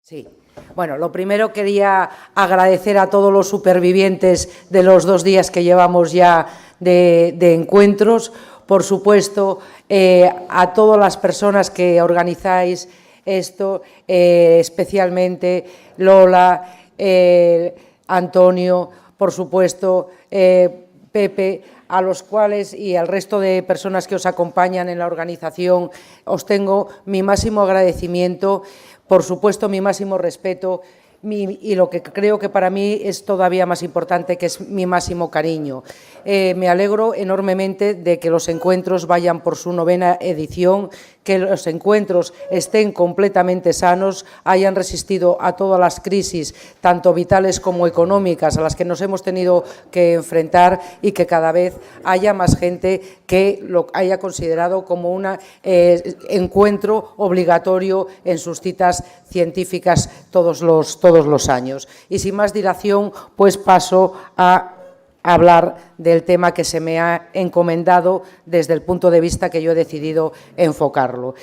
Sí. Bueno, lo primero quería agradecer a todos los supervivientes de los 2 días que llevamos ya de encuentros, por supuesto, a todas las personas que organizáis esto, especialmente Lola, Antonio, por supuesto, Pepe, a los cuales y al resto de personas que os acompañan en la organización, os tengo mi máximo agradecimiento, por supuesto mi máximo respeto y lo que creo que para mí es todavía más importante, que es mi máximo cariño. Me alegro enormemente de que los encuentros vayan por su 9ª edición, que los encuentros estén completamente sanos, hayan resistido a todas las crisis, tanto vitales como económicas, a las que nos hemos tenido que enfrentar, y que cada vez haya más gente que lo haya considerado como un encuentro obligatorio en sus citas científicas todos los años. Y sin más dilación, pues paso a hablar del tema que se me ha encomendado desde el punto de vista que yo he decidido enfocarlo.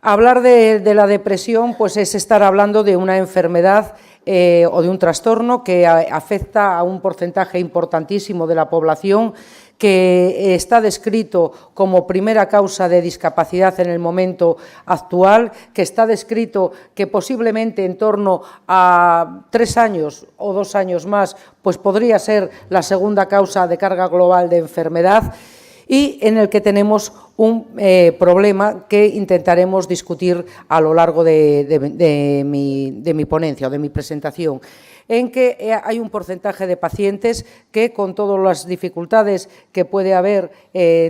Hablar de la depresión, pues es estar hablando de una enfermedad o de un trastorno que afecta a un porcentaje importantísimo de la población, que está descrito como primera causa de discapacidad en el momento actual, que está descrito que posiblemente en torno a 3 años o 2 años más, pues podría ser la segunda causa de carga global de enfermedad, y en el que tenemos un problema que intentaremos discutir a lo largo de mi ponencia o de mi presentación, en que hay un porcentaje de pacientes que, con todas las dificultades que puede haber,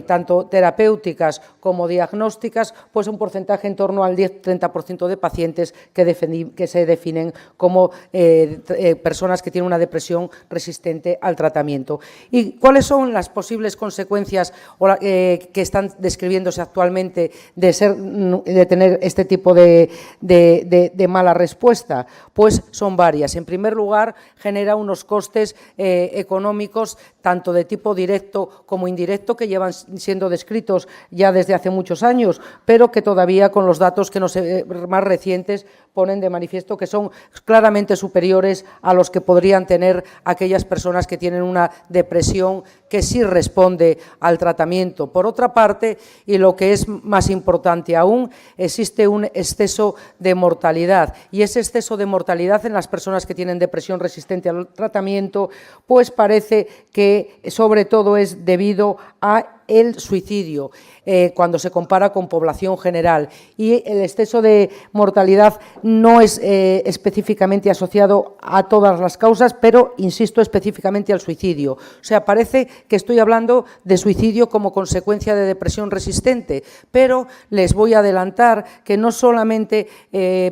tanto terapéuticas como diagnósticas, pues un porcentaje en torno al 10-30% de pacientes que se definen como personas que tienen una depresión resistente al tratamiento. ¿Y cuáles son las posibles consecuencias que están describiéndose actualmente de tener este tipo de mala respuesta? Pues son varias. En primer lugar, genera unos costes económicos, tanto de tipo directo como indirecto, que llevan siendo descritos ya desde hace muchos años, pero que todavía, con los datos más recientes, ponen de manifiesto que son claramente superiores a los que podrían tener aquellas personas que tienen una depresión que sí responde al tratamiento. Por otra parte, y lo que es más importante aún, existe un exceso de mortalidad, y ese exceso de mortalidad en las personas que tienen depresión resistente al tratamiento, pues parece que sobre todo es debido a el suicidio, cuando se compara con población general, y el exceso de mortalidad no es específicamente asociado a todas las causas, pero insisto, específicamente al suicidio. O sea, parece que estoy hablando de suicidio como consecuencia de depresión resistente, pero les voy a adelantar que no solamente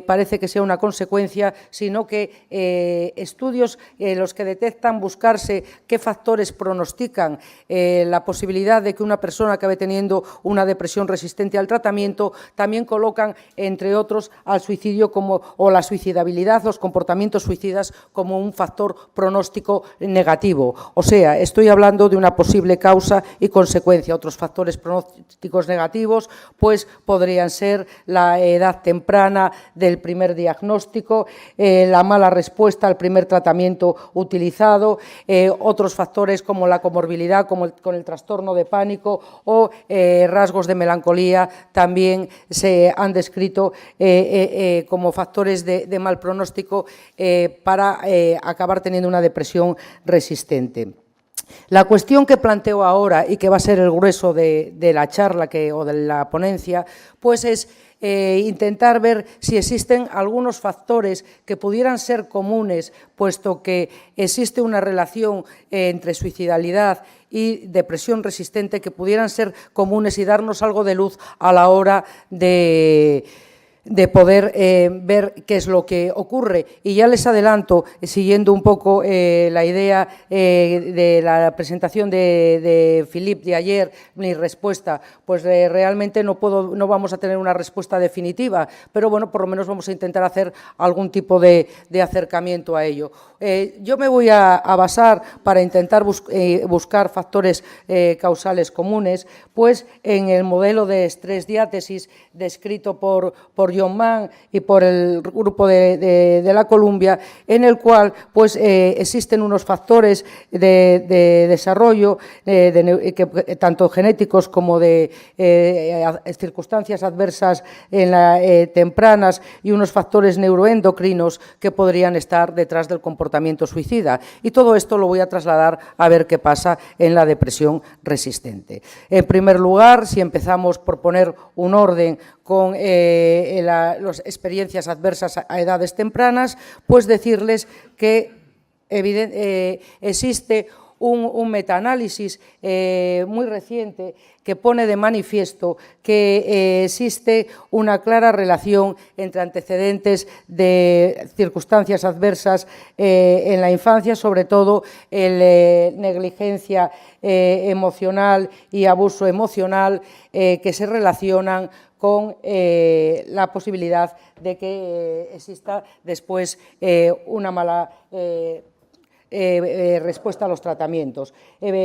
parece que sea una consecuencia, sino que estudios los que detectan buscarse qué factores pronostican la posibilidad de que una persona acabe teniendo una depresión resistente al tratamiento, también colocan, entre otros, al suicidio o la suicidabilidad, los comportamientos suicidas, como un factor pronóstico negativo. O sea, estoy hablando de una posible causa y consecuencia. Otros factores pronósticos negativos pues podrían ser la edad temprana del primer diagnóstico, la mala respuesta al primer tratamiento utilizado, otros factores como la comorbilidad, como con el trastorno de pánico, o rasgos de melancolía también se han descrito como factores de mal pronóstico para acabar teniendo una depresión resistente. La cuestión que planteo ahora, y que va a ser el grueso de la charla o de la ponencia, pues es intentar ver si existen algunos factores que pudieran ser comunes, puesto que existe una relación entre suicidalidad y depresión resistente, que pudieran ser comunes y darnos algo de luz a la hora de poder ver qué es lo que ocurre. Y ya les adelanto, siguiendo un poco la idea de la presentación de Philippe de ayer, mi respuesta, pues realmente no vamos a tener una respuesta definitiva, pero bueno, por lo menos vamos a intentar hacer algún tipo de acercamiento a ello. Yo me voy a basar, para intentar buscar factores causales comunes, pues en el modelo de estrés diátesis descrito por John Mann y por el grupo de la Columbia, en el cual pues, existen unos factores de desarrollo, tanto genéticos como de circunstancias adversas tempranas y unos factores neuroendocrinos que podrían estar detrás del comportamiento suicida. Y todo esto lo voy a trasladar a ver qué pasa en la depresión resistente. En primer lugar, si empezamos por poner un orden con las experiencias adversas a edades tempranas, pues decirles que existe un metaanálisis muy reciente que pone de manifiesto que existe una clara relación entre antecedentes de circunstancias adversas en la infancia, sobre todo negligencia emocional y abuso emocional, que se relacionan con la posibilidad de que exista después una mala respuesta a los tratamientos.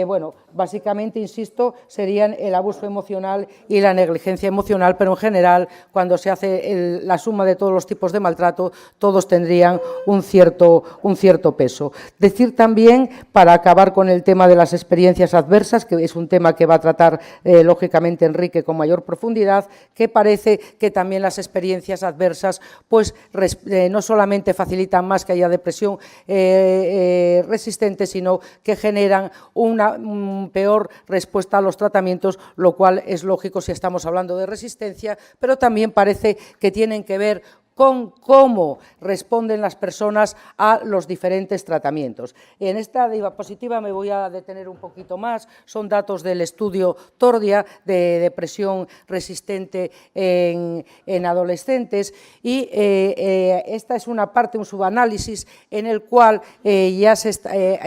Bueno, básicamente, insisto, serían el abuso emocional y la negligencia emocional, pero en general, cuando se hace la suma de todos los tipos de maltrato, todos tendrían un cierto peso. Decir también, para acabar con el tema de las experiencias adversas, que es un tema que va a tratar, lógicamente, Enrique con mayor profundidad, que parece que también las experiencias adversas pues, no solamente facilitan más que haya depresión resistentes, sino que generan una peor respuesta a los tratamientos, lo cual es lógico si estamos hablando de resistencia, pero también parece que tienen que ver con cómo responden las personas a los diferentes tratamientos. En esta diapositiva me voy a detener un poquito más. Son datos del estudio Tordia de depresión resistente en adolescentes y esta es una parte, un subanálisis en el cual ya se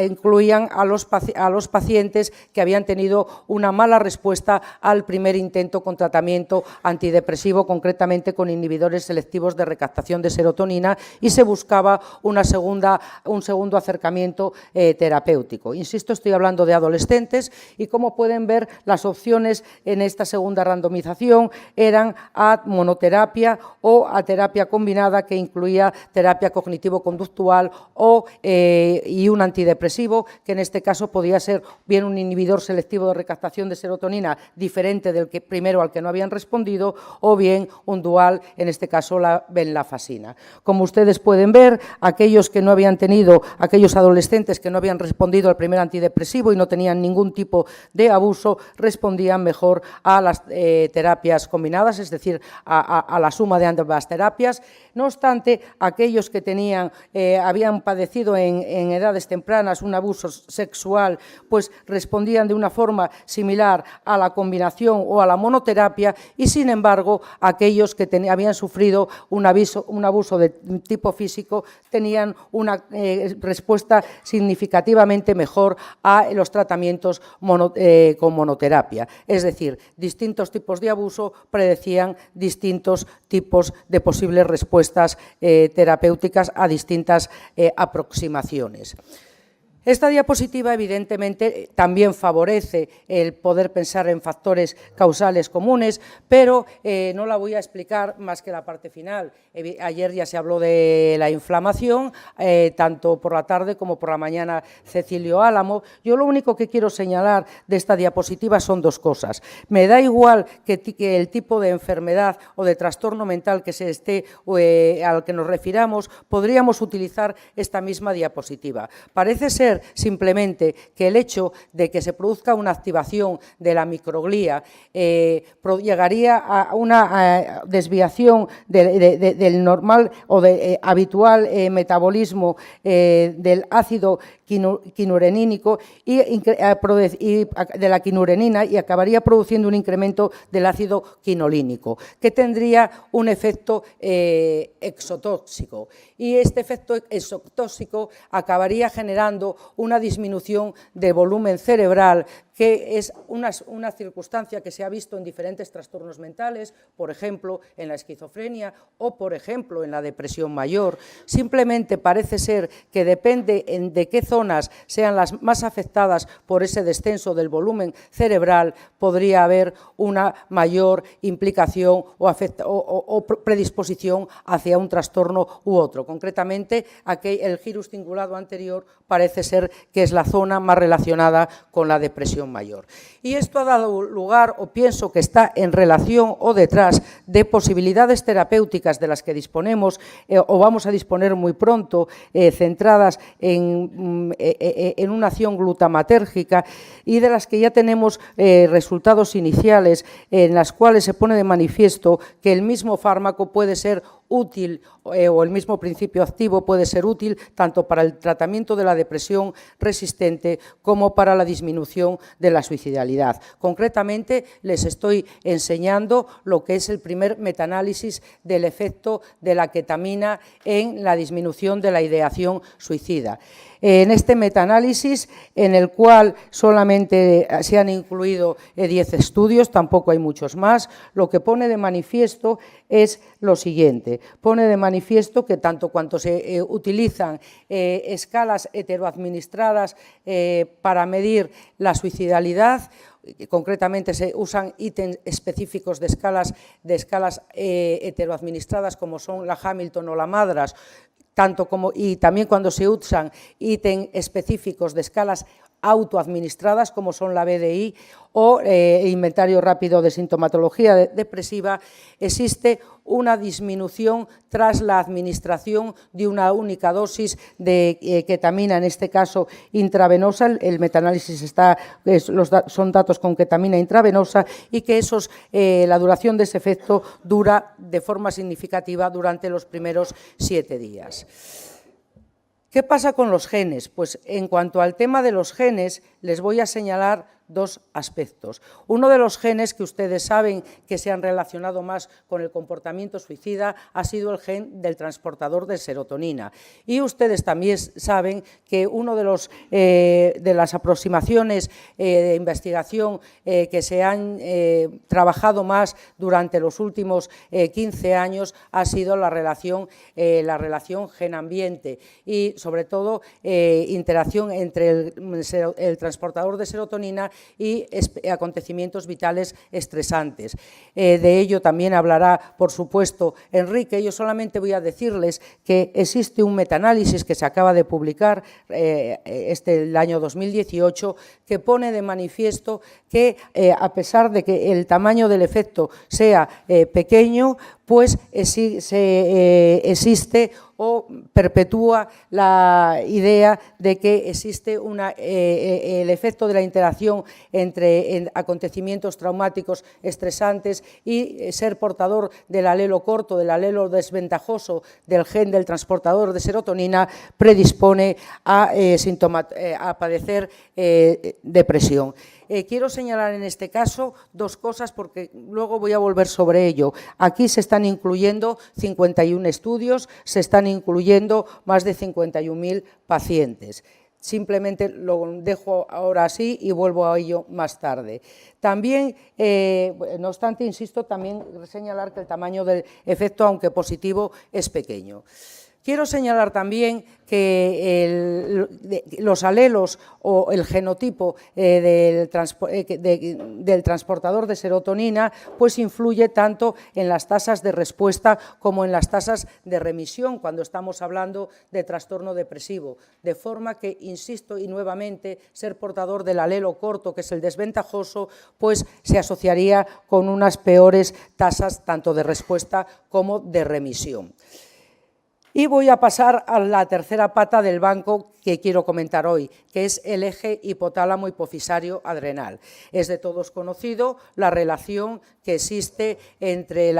incluían a los pacientes que habían tenido una mala respuesta al primer intento con tratamiento antidepresivo, concretamente con inhibidores selectivos de recaptación de serotonina, y se buscaba un segundo acercamiento terapéutico. Insisto, estoy hablando de adolescentes y, como pueden ver, las opciones en esta segunda randomización eran a monoterapia o a terapia combinada, que incluía terapia cognitivo-conductual y un antidepresivo, que en este caso podía ser bien un inhibidor selectivo de recaptación de serotonina diferente del primero al que no habían respondido, o bien un dual, en este caso la venlafaxina. Como ustedes pueden ver, aquellos adolescentes que no habían respondido al primer antidepresivo y no tenían ningún tipo de abuso, respondían mejor a las terapias combinadas, es decir, a la suma de ambas terapias. No obstante, aquellos que habían padecido en edades tempranas un abuso sexual, pues respondían de una forma similar a la combinación o a la monoterapia, y sin embargo, aquellos que habían sufrido un abuso de tipo físico tenían una respuesta significativamente mejor a los tratamientos con monoterapia. Es decir, distintos tipos de abuso predecían distintos tipos de posibles respuestas terapéuticas a distintas aproximaciones. Esta diapositiva, evidentemente, también favorece el poder pensar en factores causales comunes, pero no la voy a explicar más que la parte final. Ayer ya se habló de la inflamación, tanto por la tarde como por la mañana Cecilio Álamo. Yo lo único que quiero señalar de esta diapositiva son dos cosas. Me da igual que el tipo de enfermedad o de trastorno mental que al que nos refiramos, podríamos utilizar esta misma diapositiva. Parece ser simplemente que el hecho de que se produzca una activación de la microglía llegaría a una desviación del normal o habitual metabolismo del ácido quinurenínico y de la quinurenina, y acabaría produciendo un incremento del ácido quinolínico, que tendría un efecto exotóxico. Y este efecto exotóxico acabaría generando una disminución de volumen cerebral que es una circunstancia que se ha visto en diferentes trastornos mentales, por ejemplo, en la esquizofrenia o, por ejemplo, en la depresión mayor. Simplemente parece ser que depende de qué zonas sean las más afectadas por ese descenso del volumen cerebral, podría haber una mayor implicación o predisposición hacia un trastorno u otro. Concretamente, el gyrus cingulado anterior parece ser que es la zona más relacionada con la depresión mayor. Y esto ha dado lugar, o pienso que está en relación o detrás de posibilidades terapéuticas de las que disponemos o vamos a disponer muy pronto, centradas en una acción glutamatérgica y de las que ya tenemos resultados iniciales en las cuales se pone de manifiesto que el mismo fármaco puede ser útil o el mismo principio activo puede ser útil tanto para el tratamiento de la depresión resistente como para la disminución de la suicidalidad. Concretamente, les estoy enseñando lo que es el primer metaanálisis del efecto de la ketamina en la disminución de la ideación suicida. En este metaanálisis, en el cual solamente se han incluido 10 estudios, tampoco hay muchos más, lo que pone de manifiesto es lo siguiente. Pone de manifiesto que tanto cuanto se utilizan escalas heteroadministradas para medir la suicidalidad, concretamente se usan ítems específicos de escalas heteroadministradas como son la Hamilton o la Madras, y también cuando se usan ítems específicos de escalas autoadministradas como son la BDI o el inventario rápido de sintomatología depresiva, existe una disminución tras la administración de una única dosis de ketamina, en este caso intravenosa. El metaanálisis son datos con ketamina intravenosa y que la duración de ese efecto dura de forma significativa durante los primeros 7 días. ¿Qué pasa con los genes? Pues en cuanto al tema de los genes, les voy a señalar 2 aspectos. Uno de los genes que ustedes saben que se han relacionado más con el comportamiento suicida ha sido el gen del transportador de serotonina. Y ustedes también saben que uno de las aproximaciones de investigación que se han trabajado más durante los últimos 15 años ha sido la relación gen-ambiente y, sobre todo, interacción entre el transportador de serotonina y acontecimientos vitales estresantes. De ello también hablará, por supuesto, Enrique. Yo solamente voy a decirles que existe un metaanálisis que se acaba de publicar el año 2018 que pone de manifiesto que, a pesar de que el tamaño del efecto sea pequeño, pues existe o perpetúa la idea de que existe el efecto de la interacción entre acontecimientos traumáticos estresantes y ser portador del alelo corto, del alelo desventajoso del gen del transportador de serotonina predispone a padecer depresión. Quiero señalar en este caso 2 cosas porque luego voy a volver sobre ello. Aquí se están incluyendo 51 estudios, se están incluyendo más de 51.000 pacientes. Simplemente lo dejo ahora así y vuelvo a ello más tarde. También, no obstante, insisto, también señalar que el tamaño del efecto, aunque positivo, es pequeño. Quiero señalar también que los alelos o el genotipo del transportador de serotonina pues influye tanto en las tasas de respuesta como en las tasas de remisión cuando estamos hablando de trastorno depresivo. De forma que, insisto y nuevamente, ser portador del alelo corto, que es el desventajoso, pues se asociaría con unas peores tasas tanto de respuesta como de remisión. Y voy a pasar a la tercera pata del banco que quiero comentar hoy, que es el eje hipotálamo-hipofisario adrenal. Es de todos conocido la relación que existe entre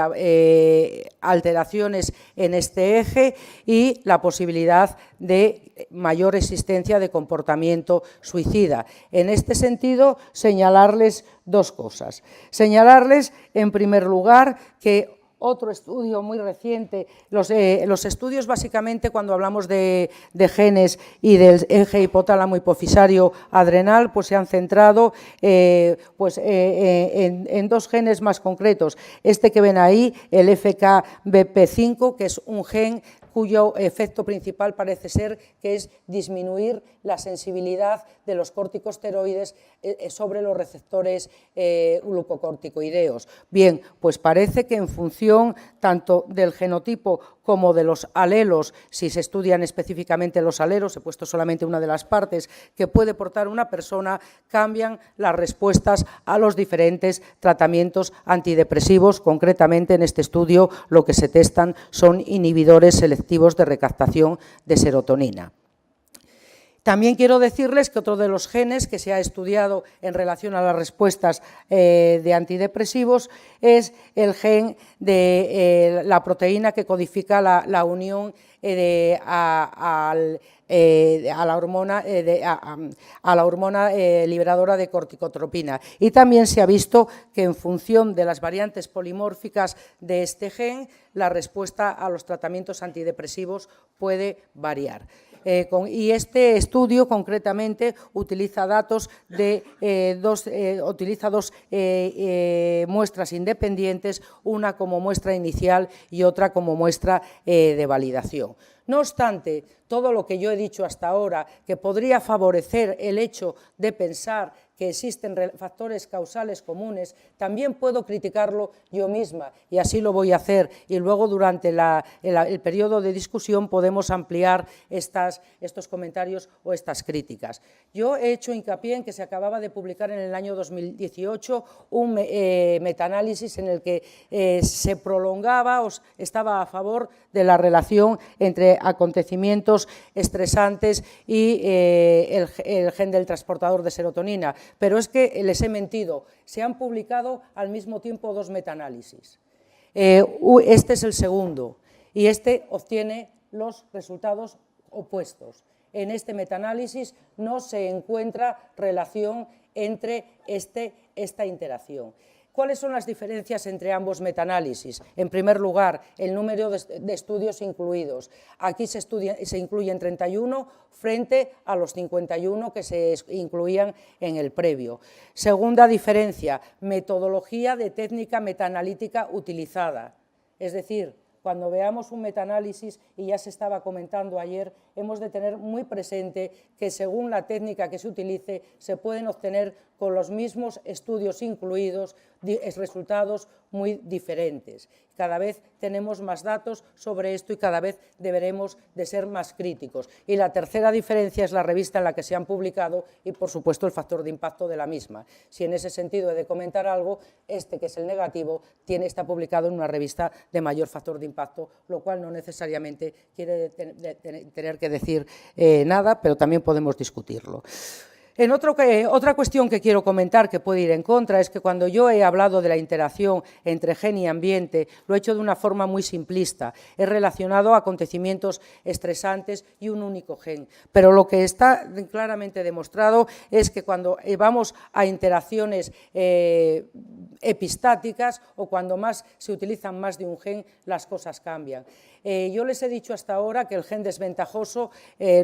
alteraciones en este eje y la posibilidad de mayor existencia de comportamiento suicida. En este sentido, señalarles 2 cosas. Señalarles, en primer lugar, que otro estudio muy reciente. Los estudios, básicamente, cuando hablamos de genes y del eje hipotálamo hipofisario adrenal, pues se han centrado en 2 genes más concretos. Este que ven ahí, el FKBP5, que es un gen cuyo efecto principal parece ser que es disminuir la sensibilidad de los corticosteroides sobre los receptores glucocorticoideos. Bien, pues parece que en función tanto del genotipo como de los alelos, si se estudian específicamente los alelos, he puesto solamente una de las partes que puede portar una persona, cambian las respuestas a los diferentes tratamientos antidepresivos. Concretamente, en este estudio lo que se testan son inhibidores selectivos de recaptación de serotonina. También quiero decirles que otro de los genes que se ha estudiado en relación a las respuestas de antidepresivos es el gen de la proteína que codifica la unión a la hormona liberadora de corticotropina. Y también se ha visto que en función de las variantes polimórficas de este gen, la respuesta a los tratamientos antidepresivos puede variar. Y este estudio concretamente utiliza datos de dos muestras independientes, una como muestra inicial y otra como muestra de validación. No obstante, todo lo que yo he dicho hasta ahora, que podría favorecer el hecho de pensar que existen factores causales comunes, también puedo criticarlo yo misma, y así lo voy a hacer, y luego durante el periodo de discusión podemos ampliar estos comentarios o estas críticas. Yo he hecho hincapié en que se acababa de publicar en el año 2018 un metaanálisis en el que se prolongaba o estaba a favor de la relación entre acontecimientos estresantes y el gen del transportador de serotonina. Pero es que les he mentido, se han publicado al mismo tiempo 2 metaanálisis. Este es el segundo y este obtiene los resultados opuestos. En este metaanálisis no se encuentra relación entre esta interacción. ¿Cuáles son las diferencias entre ambos metaanálisis? En primer lugar, el número de estudios incluidos. Aquí se incluyen 31 frente a los 51 que se incluían en el previo. Segunda diferencia, metodología de técnica metaanalítica utilizada. Es decir, cuando veamos un metaanálisis, y ya se estaba comentando ayer, hemos de tener muy presente que según la técnica que se utilice, se pueden obtener con los mismos estudios incluidos resultados muy diferentes. Cada vez tenemos más datos sobre esto y cada vez deberemos de ser más críticos. Y la tercera diferencia es la revista en la que se han publicado y, por supuesto, el factor de impacto de la misma. Si en ese sentido he de comentar algo, que es el negativo, está publicado en una revista de mayor factor de impacto, lo cual no necesariamente quiere tener que decir nada, pero también podemos discutirlo. Otra cuestión que quiero comentar que puede ir en contra es que cuando yo he hablado de la interacción entre gen y ambiente, lo he hecho de una forma muy simplista. He relacionado acontecimientos estresantes y un único gen. Pero lo que está claramente demostrado es que cuando vamos a interacciones epistáticas o cuando se utilizan más de un gen, las cosas cambian. Yo les he dicho hasta ahora que el gen desventajoso, que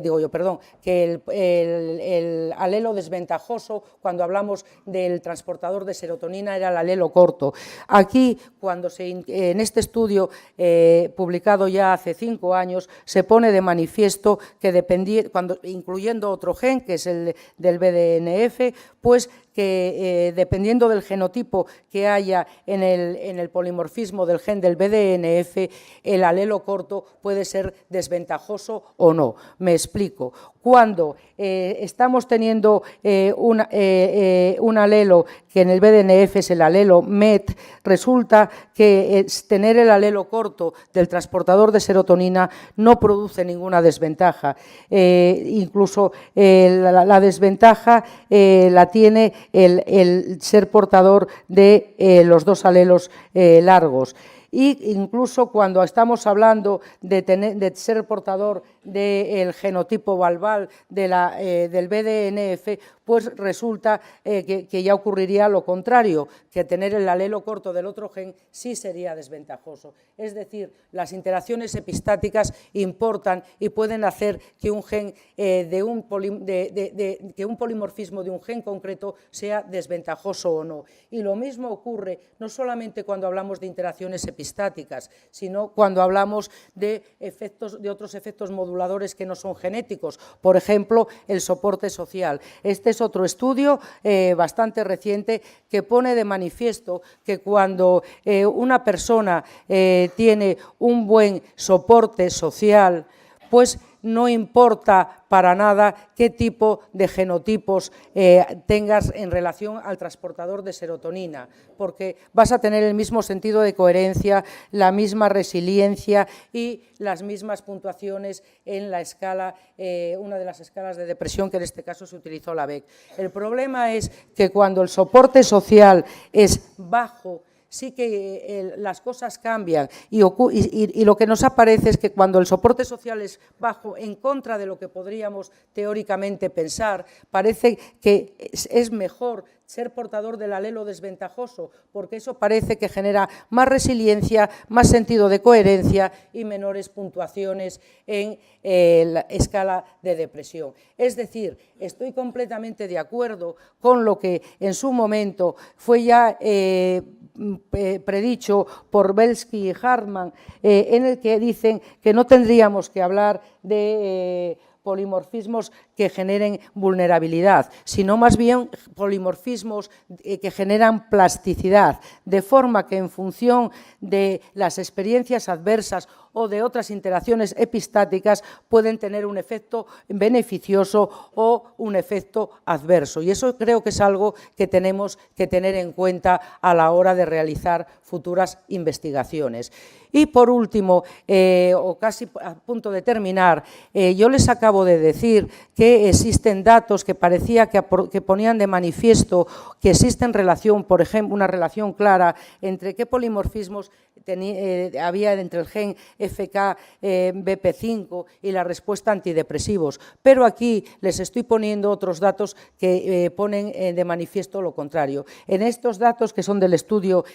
el alelo desventajoso, cuando hablamos del transportador de serotonina, era el alelo corto. Aquí, en este estudio publicado ya hace 5 años, se pone de manifiesto que incluyendo otro gen, que es el del BDNF, pues que dependiendo del genotipo que haya en el polimorfismo del gen del BDNF, el alelo corto puede ser desventajoso o no. Me explico. Cuando estamos teniendo un alelo que en el BDNF es el alelo MET, resulta que tener el alelo corto del transportador de serotonina no produce ninguna desventaja. Incluso la desventaja la tiene el ser portador de los 2 alelos largos. Y incluso cuando estamos hablando de ser portador del genotipo valval del BDNF, pues resulta que ya ocurriría lo contrario, que tener el alelo corto del otro gen sí sería desventajoso. Es decir, las interacciones epistáticas importan y pueden hacer que un polimorfismo de un gen concreto sea desventajoso o no. Y lo mismo ocurre no solamente cuando hablamos de interacciones epistáticas, sino cuando hablamos de otros efectos moduladores que no son genéticos, por ejemplo, el soporte social. Este es otro estudio bastante reciente que pone de manifiesto que cuando una persona tiene un buen soporte social, pues no importa para nada qué tipo de genotipos tengas en relación al transportador de serotonina, porque vas a tener el mismo sentido de coherencia, la misma resiliencia y las mismas puntuaciones en la escala, una de las escalas de depresión que en este caso se utilizó la Beck. El problema es que cuando el soporte social es bajo, sí que las cosas cambian y lo que nos aparece es que cuando el soporte social es bajo, en contra de lo que podríamos teóricamente pensar, parece que es mejor ser portador del alelo desventajoso, porque eso parece que genera más resiliencia, más sentido de coherencia y menores puntuaciones en la escala de depresión. Es decir, estoy completamente de acuerdo con lo que en su momento fue ya predicho por Belsky y Hartman, en el que dicen que no tendríamos que hablar de polimorfismos que generen vulnerabilidad, sino más bien polimorfismos que generan plasticidad, de forma que en función de las experiencias adversas o de otras interacciones epistáticas pueden tener un efecto beneficioso o un efecto adverso. Y eso creo que es algo que tenemos que tener en cuenta a la hora de realizar futuras investigaciones. Y por último, o casi a punto de terminar, yo les acabo de decir que existen datos que parecía que ponían de manifiesto que existen relación, por ejemplo, una relación clara entre qué polimorfismos había entre el gen FKBP5 y la respuesta a antidepresivos. Pero aquí les estoy poniendo otros datos que ponen de manifiesto lo contrario. En estos datos, que son del estudio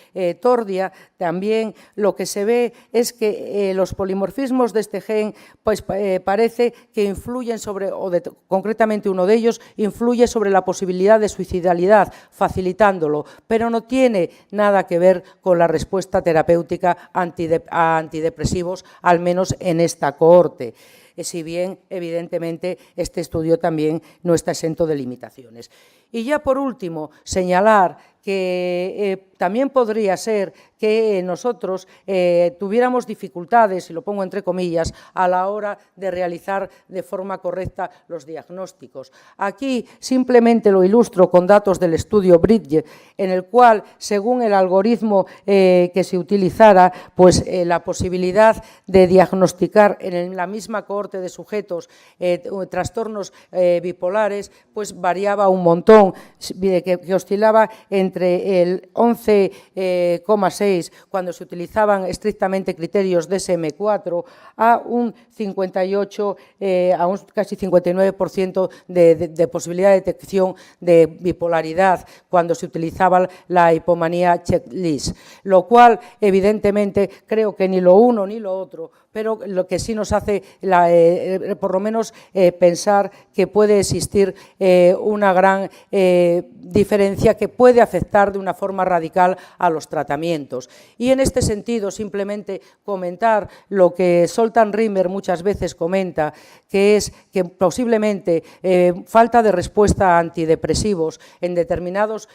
Tordia, también lo que se ve es que los polimorfismos de este gen pues, parece que influyen sobre, concretamente uno de ellos, influye sobre la posibilidad de suicidalidad, facilitándolo, pero no tiene nada que ver con la respuesta terapéutica a antidepresivos, al menos en esta cohorte, si bien evidentemente este estudio también no está exento de limitaciones. Y ya por último, señalar que también podría ser que nosotros tuviéramos dificultades, y lo pongo entre comillas, a la hora de realizar de forma correcta los diagnósticos. Aquí simplemente lo ilustro con datos del estudio Bridge, en el cual, según el algoritmo que se utilizara, pues la posibilidad de diagnosticar en la misma cohorte de sujetos trastornos bipolares, pues variaba un montón, que oscilaba entre el 11,6 cuando se utilizaban estrictamente criterios DSM-4 a un 58, a un casi 59% de posibilidad de detección de bipolaridad cuando se utilizaba la hipomanía checklist, lo cual evidentemente creo que ni lo uno ni lo otro, pero lo que sí nos hace por lo menos pensar que puede existir una gran diferencia que puede afectar de una forma radical a los tratamientos. Y en este sentido, simplemente comentar lo que Zoltán Rimmer muchas veces comenta, que es que posiblemente falta de respuesta a antidepresivos en determinados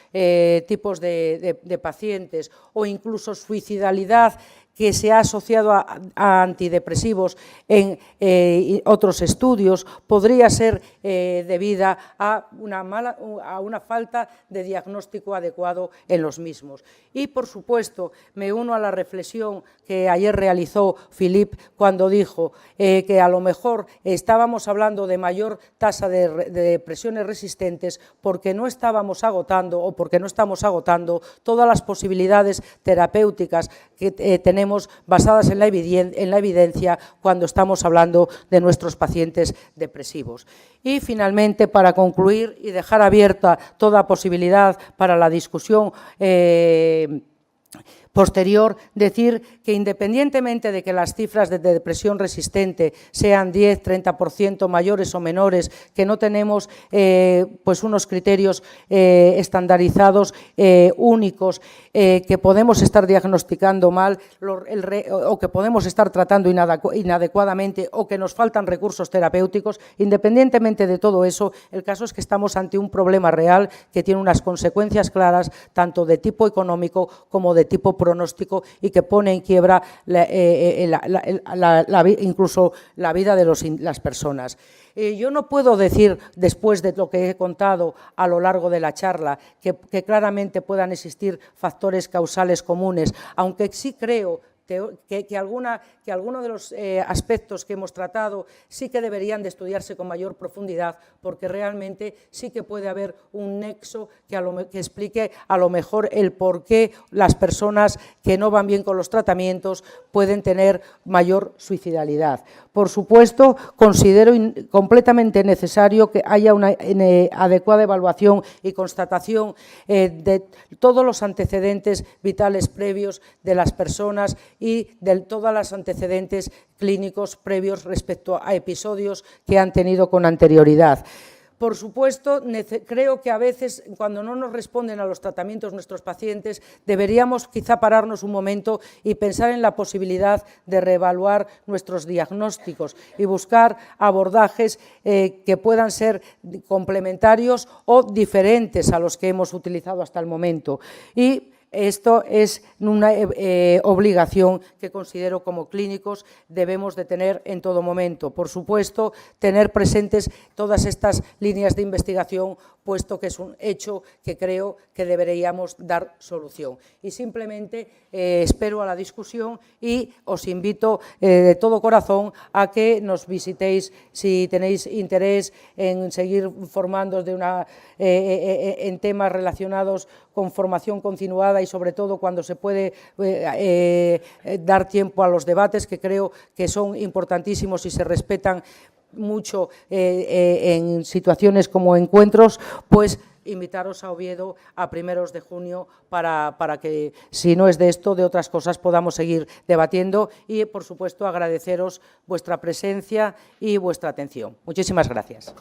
tipos de pacientes o incluso suicidalidad que se ha asociado a antidepresivos en otros estudios, podría ser debida a una falta de diagnóstico adecuado en los mismos. Y, por supuesto, me uno a la reflexión que ayer realizó Philippe cuando dijo que a lo mejor estábamos hablando de mayor tasa de depresiones resistentes porque no estábamos agotando o porque no estamos agotando todas las posibilidades terapéuticas que tenemos tenemos basadas en la evidencia cuando estamos hablando de nuestros pacientes depresivos. Y finalmente, para concluir y dejar abierta toda posibilidad para la discusión posterior, decir que independientemente de que las cifras de depresión resistente sean 10-30% mayores o menores, que no tenemos pues unos criterios estandarizados únicos, que podemos estar diagnosticando mal o que podemos estar tratando inadecuadamente o que nos faltan recursos terapéuticos, independientemente de todo eso, el caso es que estamos ante un problema real que tiene unas consecuencias claras tanto de tipo económico como de tipo pronóstico y que pone en quiebra incluso la vida de las personas. Yo no puedo decir, después de lo que he contado a lo largo de la charla, que claramente puedan existir factores causales comunes, aunque sí creo que algunos de los aspectos que hemos tratado sí que deberían de estudiarse con mayor profundidad, porque realmente sí que puede haber un nexo que explique a lo mejor el por qué las personas que no van bien con los tratamientos pueden tener mayor suicidalidad. Por supuesto, considero completamente necesario que haya una adecuada evaluación y constatación de todos los antecedentes vitales previos de las personas y de todos los antecedentes clínicos previos respecto a episodios que han tenido con anterioridad. Por supuesto, creo que a veces, cuando no nos responden a los tratamientos nuestros pacientes, deberíamos quizá pararnos un momento y pensar en la posibilidad de reevaluar nuestros diagnósticos y buscar abordajes que puedan ser complementarios o diferentes a los que hemos utilizado hasta el momento. Y esto es una obligación que considero como clínicos debemos de tener en todo momento. Por supuesto, tener presentes todas estas líneas de investigación, puesto que es un hecho que creo que deberíamos dar solución. Y simplemente espero a la discusión y os invito de todo corazón a que nos visitéis si tenéis interés en seguir formándoos en temas relacionados con formación continuada y sobre todo cuando se puede dar tiempo a los debates, que creo que son importantísimos y se respetan mucho en situaciones como encuentros, pues invitaros a Oviedo a primeros de junio para que, si no es de esto, de otras cosas podamos seguir debatiendo y, por supuesto, agradeceros vuestra presencia y vuestra atención. Muchísimas gracias.